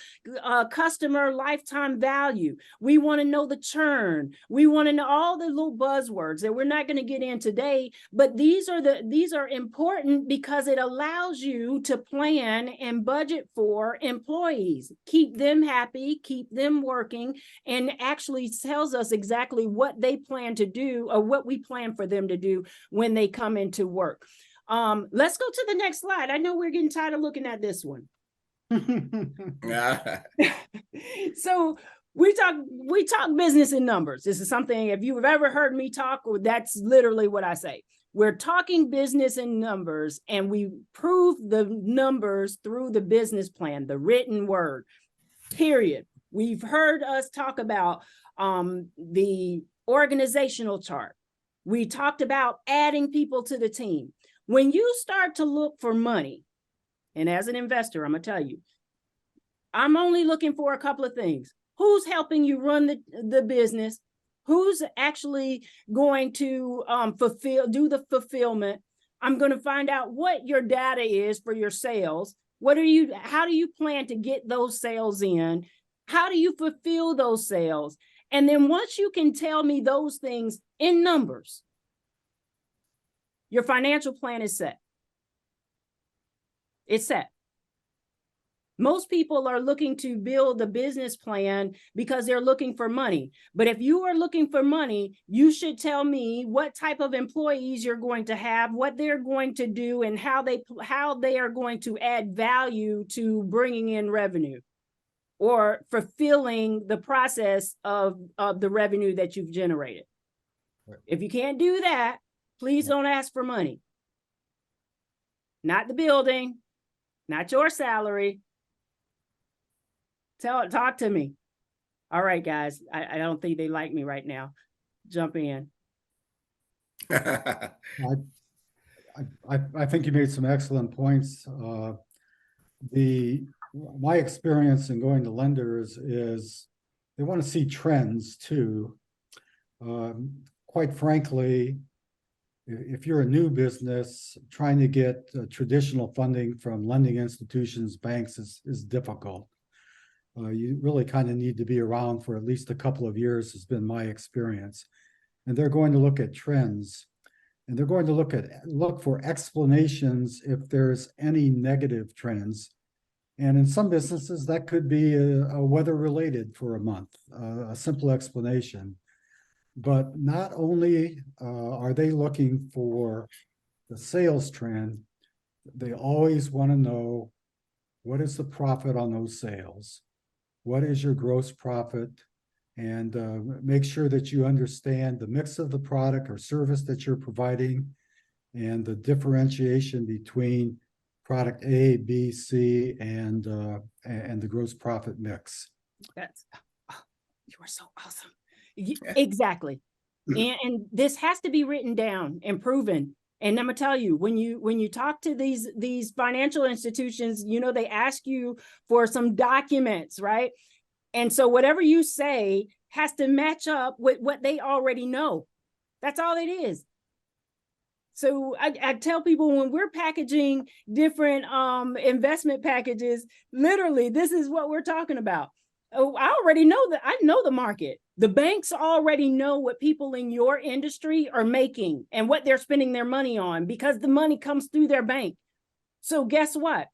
customer lifetime value. We want to know the churn. We want to know all the little buzzwords that we're not going to get in today, but these are important because it allows you to plan and budget for employees, keep them happy, keep them working, and actually tells us exactly what they plan to do or what we plan for them to do when they come into work. Let's go to the next slide. I know we're getting tired of looking at this one. So we talk business in numbers. This is something, if you've ever heard me talk, that's literally what I say. We're talking business in numbers, and we prove the numbers through the business plan, the written word, period. We've heard us talk about the organizational chart. We talked about adding people to the team. When you start to look for money, and as an investor, I'm gonna tell you, I'm only looking for a couple of things. Who's helping you run the business? Who's actually going to do the fulfillment? I'm going to find out what your data is for your sales. How do you plan to get those sales in? How do you fulfill those sales? And then once you can tell me those things in numbers, your financial plan is set. It's set. Most people are looking to build a business plan because they're looking for money. But if you are looking for money, you should tell me what type of employees you're going to have, what they're going to do, and how they are going to add value to bringing in revenue or fulfilling the process of the revenue that you've generated. Right. If you can't do that, please don't ask for money. Not the building, not your salary. Talk to me. All right, guys. I don't think they like me right now. Jump in. I think you made some excellent points. My experience in going to lenders is they want to see trends too. Quite frankly, if you're a new business, trying to get traditional funding from lending institutions, banks is difficult. You really kind of need to be around for at least a couple of years, has been my experience. And they're going to look at trends, and they're going to look for explanations if there's any negative trends. And in some businesses, that could be a weather related for a month, a simple explanation. But not only are they looking for the sales trend, they always want to know, what is the profit on those sales? What is your gross profit? And make sure that you understand the mix of the product or service that you're providing and the differentiation between product A, B, C, and the gross profit mix. You are so awesome. Exactly. And this has to be written down and proven. And I'm gonna tell you, when you talk to these financial institutions, they ask you for some documents, right? And so whatever you say has to match up with what they already know. That's all it is. So I tell people, when we're packaging different investment packages, literally, this is what we're talking about. Oh, I already know that. I know the market. The banks already know what people in your industry are making and what they're spending their money on, because the money comes through their bank. So guess what?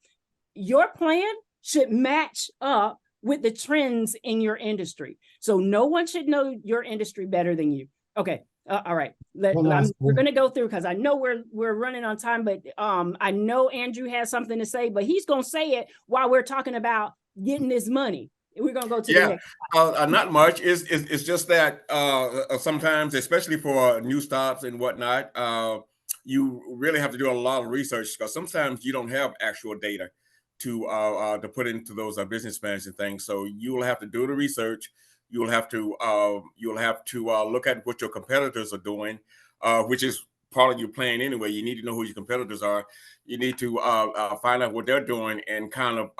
Your plan should match up with the trends in your industry. So no one should know your industry better than you. Okay. All right. We're going to go through, because I know we're running on time, but I know Andrew has something to say, but he's going to say it while we're talking about getting this money. We're going to go to the next. Not much. It's just that sometimes, especially for new startups and whatnot, you really have to do a lot of research, because sometimes you don't have actual data to put into those business plans and things. So you'll have to do the research. You'll have to look at what your competitors are doing, which is part of your plan anyway. You need to know who your competitors are. You need to find out what they're doing and kind of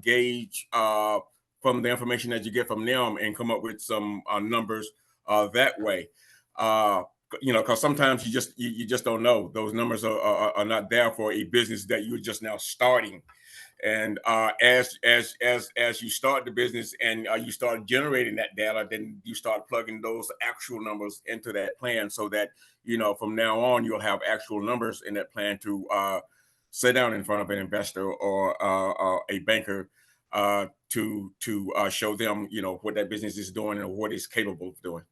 gauge from the information that you get from them and come up with some numbers that way. because sometimes you just don't know. Those numbers are not there for a business that you're just now starting. And as you start the business and you start generating that data, then you start plugging those actual numbers into that plan, so that from now on you'll have actual numbers in that plan to sit down in front of an investor or a banker to show them what that business is doing and what it's capable of doing.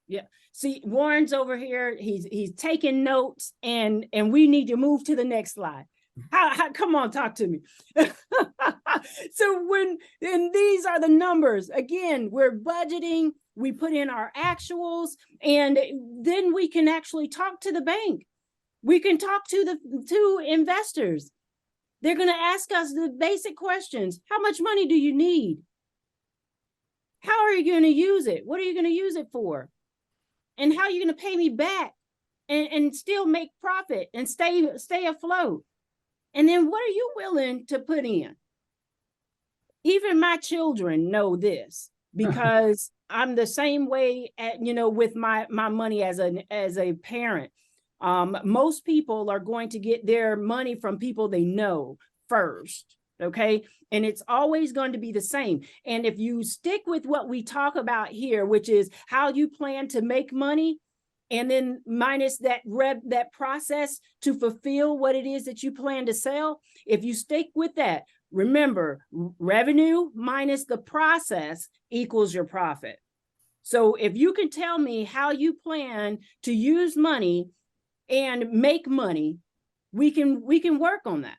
Yeah. See, Warren's over here. He's taking notes, and we need to move to the next slide. How come on, talk to me. So and these are the numbers. Again, we're budgeting, we put in our actuals, and then we can actually talk to the bank. We can talk to investors. They're going to ask us the basic questions. How much money do you need? How are you going to use it? What are you going to use it for? And how are you going to pay me back and still make profit and stay afloat? And then what are you willing to put in? Even my children know this, because I'm the same way with my money as a parent. Most people are going to get their money from people they know first. Okay. And it's always going to be the same. And if you stick with what we talk about here, which is how you plan to make money, and then minus that process to fulfill what it is that you plan to sell, if you stick with that, remember, revenue minus the process equals your profit. So if you can tell me how you plan to use money and make money, we can work on that.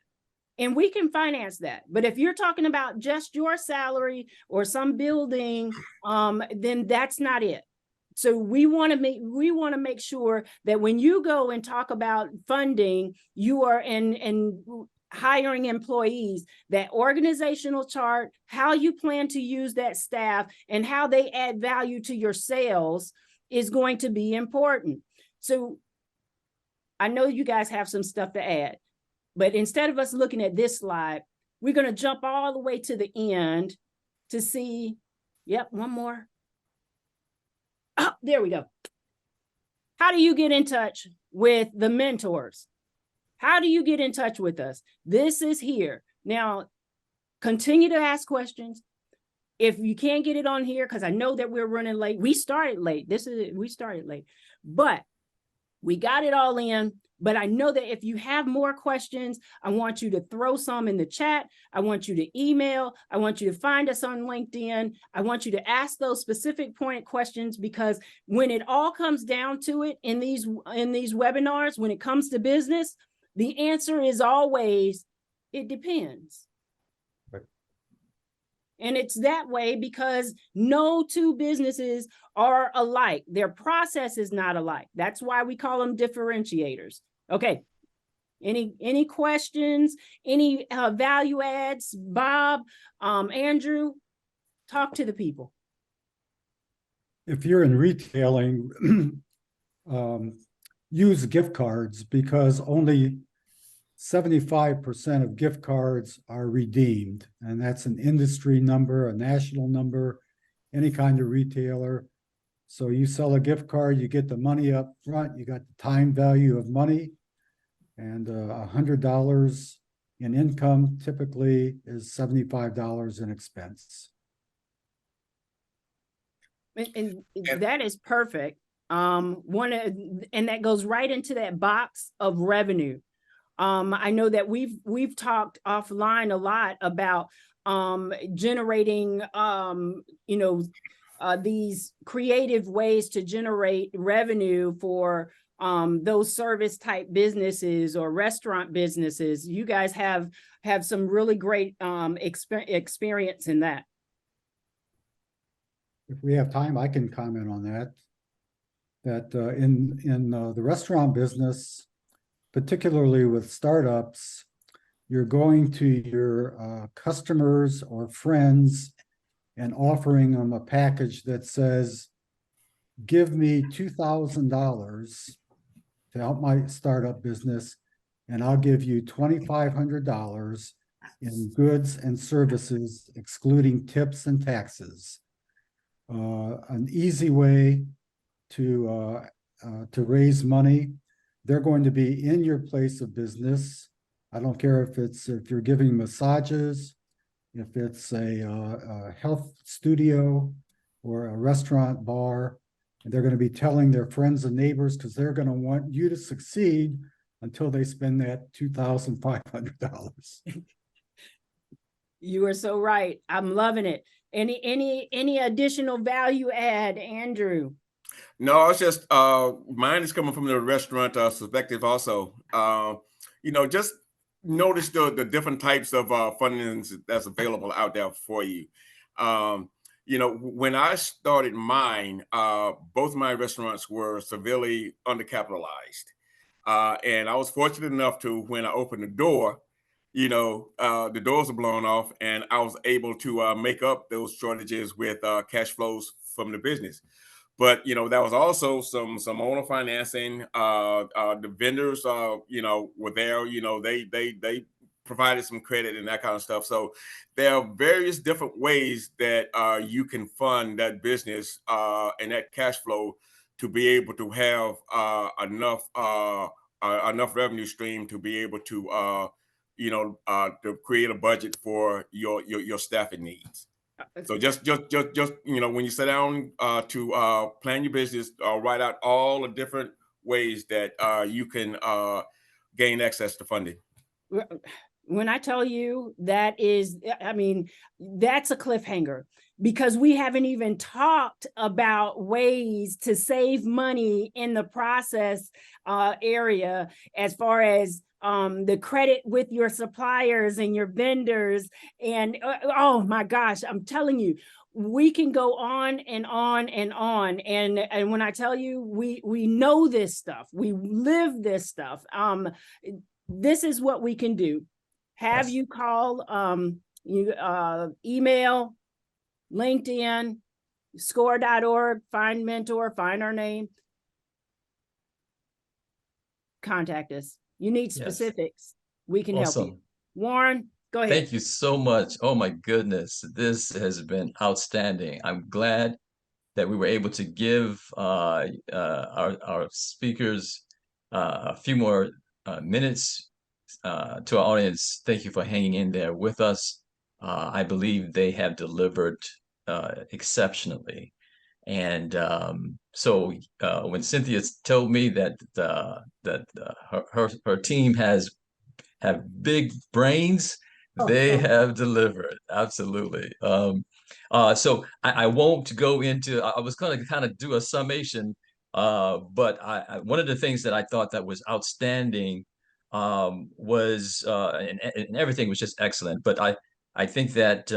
And we can finance that. But if you're talking about just your salary or some building, then that's not it. So we want to make sure that when you go and talk about funding, you are and hiring employees, that organizational chart, how you plan to use that staff, and how they add value to your sales is going to be important. So I know you guys have some stuff to add. But instead of us looking at this slide, we're going to jump all the way to the end to see, yep, one more. Oh, there we go. How do you get in touch with the mentors? How do you get in touch with us? This is here. Now, continue to ask questions. If you can't get it on here, because I know that we're running late. We started late. We started late. But we got it all in. But I know that if you have more questions, I want you to throw some in the chat. I want you to email. I want you to find us on LinkedIn. I want you to ask those specific point questions, because when it all comes down to it in these webinars, when it comes to business, the answer is always, it depends. Right. And it's that way because no two businesses are alike. Their process is not alike. That's why we call them differentiators. Okay. Any questions? Any value adds? Bob, Andrew, talk to the people. If you're in retailing, use gift cards, because only 75% of gift cards are redeemed. And that's an industry number, a national number, any kind of retailer. So you sell a gift card, you get the money up front, you got the time value of money, and $100 in income typically is $75 in expense. And that is perfect. And that goes right into that box of revenue. I know that we've talked offline a lot about generating these creative ways to generate revenue for those service type businesses or restaurant businesses. You guys have some really great experience in that. If we have time, I can comment on that. That in the restaurant business, particularly with startups, you're going to your customers or friends and offering them a package that says, give me $2,000 to help my startup business, and I'll give you $2,500 in goods and services, excluding tips and taxes. An easy way to to raise money. They're going to be in your place of business. I don't care if you're giving massages, if it's a health studio or a restaurant bar. And they're going to be telling their friends and neighbors because they're going to want you to succeed until they spend that $2,500. You are so right. I'm loving it. Any additional value add, Andrew? No, it's just mine is coming from the restaurant perspective also. Just notice the different types of fundings that's available out there for you. When I started mine, both my restaurants were severely undercapitalized. And I was fortunate enough to, when I opened the door, the doors were blown off, and I was able to make up those shortages with cash flows from the business. But that was also some owner financing. The vendors, were there. They provided some credit and that kind of stuff. So there are various different ways that you can fund that business and that cash flow to be able to have enough revenue stream to be able to to create a budget for your staffing needs. So just when you sit down to plan your business, write out all the different ways that you can gain access to funding. When I tell you that is, I mean, that's a cliffhanger, because we haven't even talked about ways to save money in the process area, as far as the credit with your suppliers and your vendors. And oh my gosh, I'm telling you, we can go on and on and on. And when I tell you, we know this stuff, we live this stuff. This is what we can do. Have you call, email, LinkedIn, score.org, find mentor, find our name. Contact us. You need specifics. We can help you. Warren, go ahead. Thank you so much. Oh my goodness, this has been outstanding. I'm glad that we were able to give our speakers a few more minutes. To our audience, thank you for hanging in there with us. I believe they have delivered exceptionally. And so when Cynthia told me that her team have big brains, they have delivered. Absolutely. So I won't go into, I was going to kind of do a summation, but one of the things that I thought that was outstanding was, and everything was just excellent, but I think that,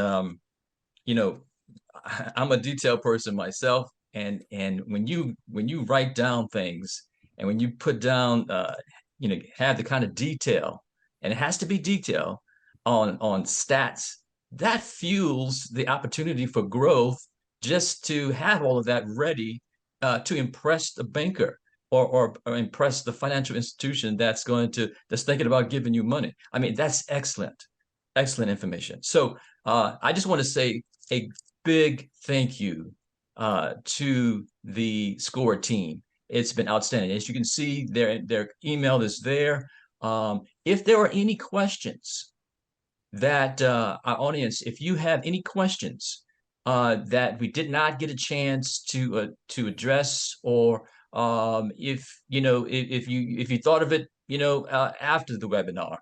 I'm a detail person myself, and when you write down things, and when you put down, have the kind of detail, and it has to be detail on stats, that fuels the opportunity for growth, just to have all of that ready to impress the banker, or impress the financial institution that's thinking about giving you money. I mean, that's excellent information. So I just want to say a big thank you to the SCORE team. It's been outstanding. As you can see, their email is there. If there are any questions that our audience, if you have any questions that we did not get a chance to address, or if you thought of it after the webinar,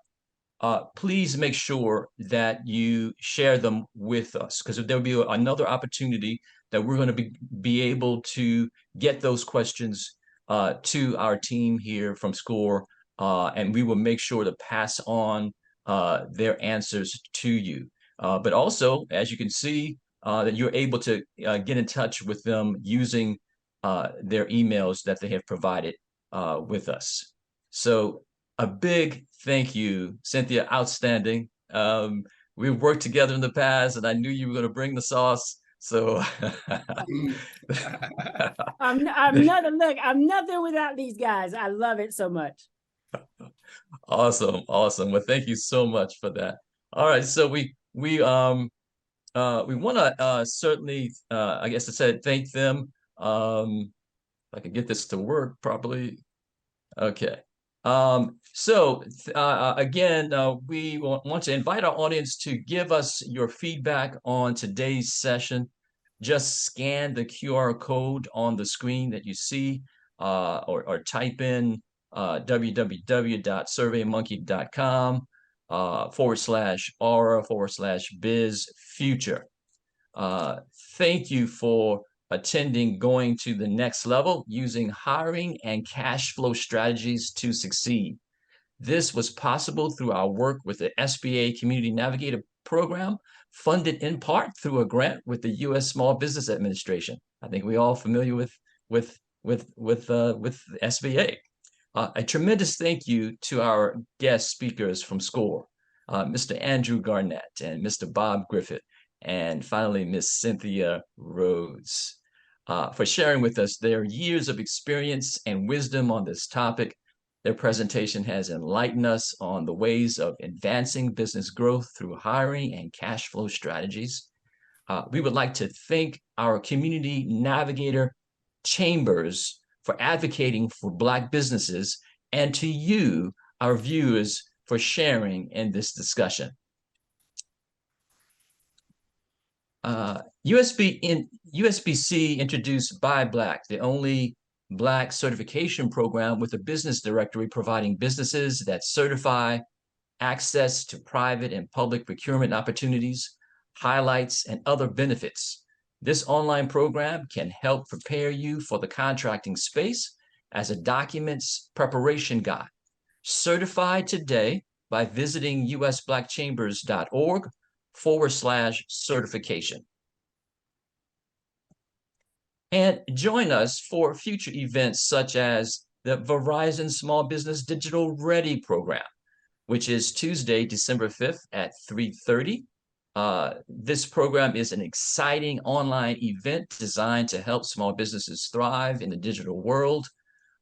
please make sure that you share them with us, because there'll be another opportunity that we're going to be able to get those questions to our team here from SCORE, and we will make sure to pass on their answers to you. But also, as you can see, that you're able to get in touch with them using their emails that they have provided with us. So a big thank you, Cynthia. Outstanding. We've worked together in the past, and I knew you were going to bring the sauce. So I'm nothing without these guys. I love it so much. Awesome. Well, thank you so much for that. All right, so we want to certainly, I guess I said, thank them. I could get this to work properly. Okay. Again, we want to invite our audience to give us your feedback on today's session. Just scan the QR code on the screen that you see, or type in www.surveymonkey.com /aura/biz future. Thank you for attending Going to the Next Level, using hiring and cash flow strategies to succeed. This was possible through our work with the SBA Community Navigator Program, funded in part through a grant with the U.S. Small Business Administration. I think we're all familiar with SBA. A tremendous thank you to our guest speakers from SCORE, Mr. Andrew Garnett and Mr. Bob Griffith, and finally, Miss Cynthia Rhodes, for sharing with us their years of experience and wisdom on this topic. Their presentation has enlightened us on the ways of advancing business growth through hiring and cash flow strategies. We would like to thank our community navigator chambers for advocating for Black businesses, and to you, our viewers, for sharing in this discussion. USBC introduced Buy Black, the only Black certification program with a business directory providing businesses that certify access to private and public procurement opportunities, highlights, and other benefits. This online program can help prepare you for the contracting space as a documents preparation guide. Certify today by visiting usblackchambers.org/certification. And join us for future events such as the Verizon Small Business Digital Ready program, which is Tuesday, December 5th at 3:30. This program is an exciting online event designed to help small businesses thrive in the digital world.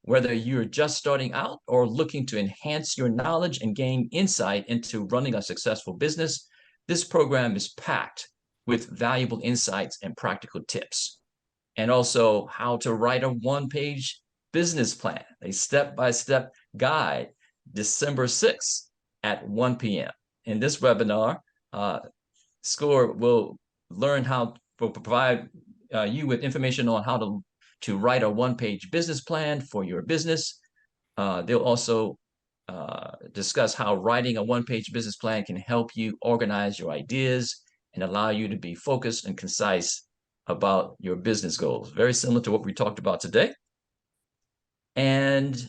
Whether you're just starting out or looking to enhance your knowledge and gain insight into running a successful business, this program is packed with valuable insights and practical tips. And also how to write a one-page business plan, a step-by-step guide, December 6th at 1 p.m. In this webinar, SCORE will learn how to provide you with information on how to write a one-page business plan for your business. They'll also discuss how writing a one-page business plan can help you organize your ideas and allow you to be focused and concise about your business goals. Very similar to what we talked about today. And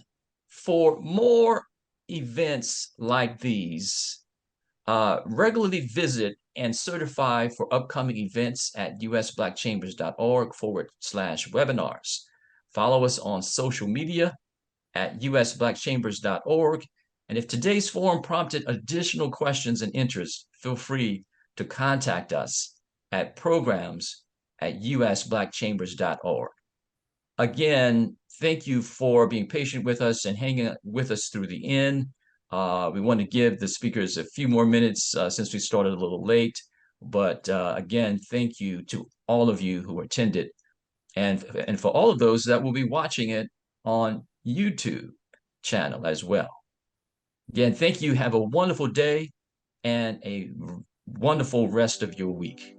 for more events like these, regularly visit and certify for upcoming events at usblackchambers.org/webinars. Follow us on social media at usblackchambers.org. And if today's forum prompted additional questions and interest, feel free to contact us at programs@usblackchambers.org. Again, thank you for being patient with us and hanging with us through the end. We want to give the speakers a few more minutes since we started a little late. But again, thank you to all of you who attended, and for all of those that will be watching it on YouTube channel as well. Again, thank you. Have a wonderful day and a wonderful rest of your week.